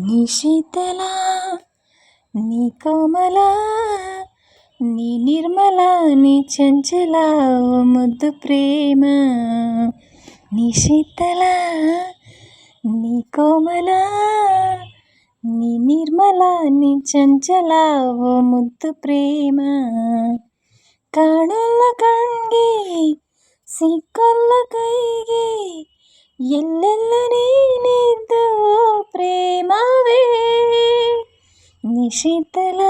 ನೀ ಶೀತಲ, ನೀ ಕೋಮಲ, ನೀ ನಿರ್ಮಲ, ನೀ ಚಂಚಲ, ಓ ಮುದ್ದು ಪ್ರೇಮ. ನೀ ಶೀತಲ, ನೀ ಕೋಮಲ, ನೀ ನಿರ್ಮಲ, ನೀ ಚಂಚಲ, ಓ ಮುದ್ದು ಪ್ರೇಮ. ಕಾಣಲ್ಲ ಕಣ್ಗೆ, ಸಿಕ್ಕಲ್ಲ ಕೈಗೆ, ಎಲ್ಲೆಲ್ಲ ನೀನಿದ್ದು ಪ್ರೇಮವೇ. ನೀ ಶೀತಲ,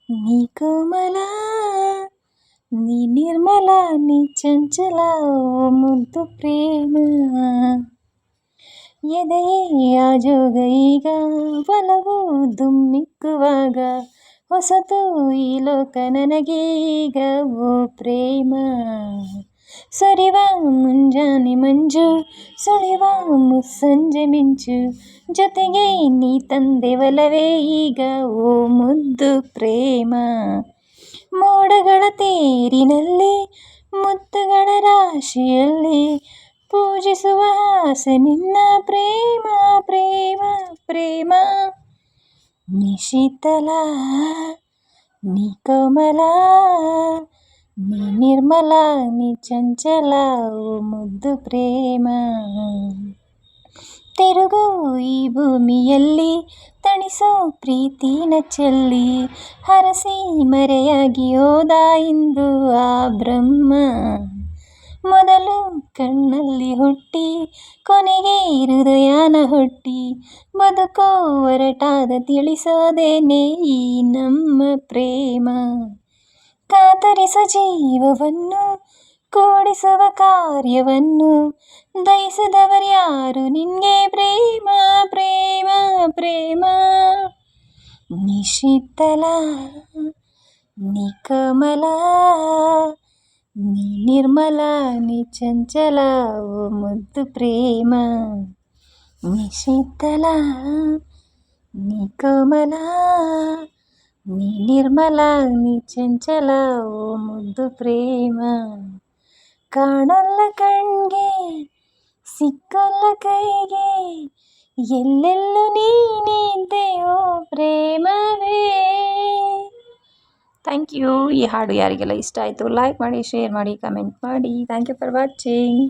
ನೀ ಕೋಮಲ, ನೀ ನಿರ್ಮಲ, ನೀ ಚಂಚಲ, ಓ ಮುದ್ದು ಪ್ರೇಮ. ಎದೆಯೇ ಆಜೋಗ ಈಗ ಒಲವು ದುಮ್ಮಿಕ್ಕುವಾಗ, ಹೊಸತು ಈ ಲೋಕ ನನಗೀಗ ಓ ಪ್ರೇಮ. ಸುರಿವ ಮುಂಜಾನೆ ಮಂಜು, ಸುಳಿವ ಮುಸ್ಸಂಜೆ ಮಿಂಚು, ಜೊತೆಗೆ ನೀ ತಂದೆ ಒಲವೇ ಈಗ ಓ ಮುದ್ದು ಪ್ರೇಮ. ಮೋಡಗಳ ತೇರಿನಲ್ಲಿ, ಮುತ್ತುಗಳ ರಾಶಿಯಲ್ಲಿ, ಪೂಜಿಸುವ ಆಸೆ ನಿನ್ನ ಪ್ರೇಮ ಪ್ರೇಮ ಪ್ರೇಮ. ನೀ ಶೀತಲ, ನೀ ಕೋಮಲ, ನೀ ನಿರ್ಮಲ, ನೀ ಚಂಚಲ, ಓ ಮುದ್ದು ಪ್ರೇಮ. ತಿರುಗೋ ಈ ಭೂಮಿಯಲ್ಲಿ ತಣಿಸೋ ಪ್ರೀತಿನ ಚೆಲ್ಲಿ, ಹರಸಿ ಮರೆಯಾಗಿ ಹೋದ ಇಂದು ಆ ಬ್ರಹ್ಮ. ಮೊದಲು ಕಣ್ಣಲ್ಲಿ ಹುಟ್ಟಿ ಕೊನೆಗೆ ಹೃದಯನ ಹುಟ್ಟಿ, ಬದುಕೋ ಹೊರಟಾದ ತಿಳಿಸೋದೇನೆ ಈ ನಮ್ಮ ಪ್ರೇಮ. ಕಾತರಿಸ ಜೀವವನ್ನು, ಕೂಡಿಸುವ ಕಾರ್ಯವನ್ನು, ದಯಿಸಿದವರ್ಯಾರು ನಿನ್ಗೆ ಪ್ರೇಮ ಪ್ರೇಮ ಪ್ರೇಮ. ನೀ ಶೀತಲ, ನೀ ಕೋಮಲ, ನೀ ನಿರ್ಮಲ, ನೀ ಚಂಚಲ, ಓ ಮುದ್ದು ಪ್ರೇಮ. ನೀ ಶೀತಲ, ನೀ ಕೋಮಲ, ನೀ ನಿರ್ಮಲ, ನೀ ಚಂಚಲ, ಓ ಮುದ್ದು ಪ್ರೇಮ. ಕಾಣಲ್ಲ ಕಣ್ಗೆ, ಸಿಕ್ಕಲ್ಲ ಕೈಗೆ, ಎಲ್ಲೆಲ್ಲೂ ನೀನಿದ್ದೆ ಓ ಪ್ರೇಮವೇ. Thank you. ಈ ಹಾಡು ಯಾರಿಗೆಲ್ಲ ಇಷ್ಟ ಆಯಿತು ಲೈಕ್ ಮಾಡಿ, ಶೇರ್ ಮಾಡಿ, ಕಮೆಂಟ್ ಮಾಡಿ. Thank you for watching.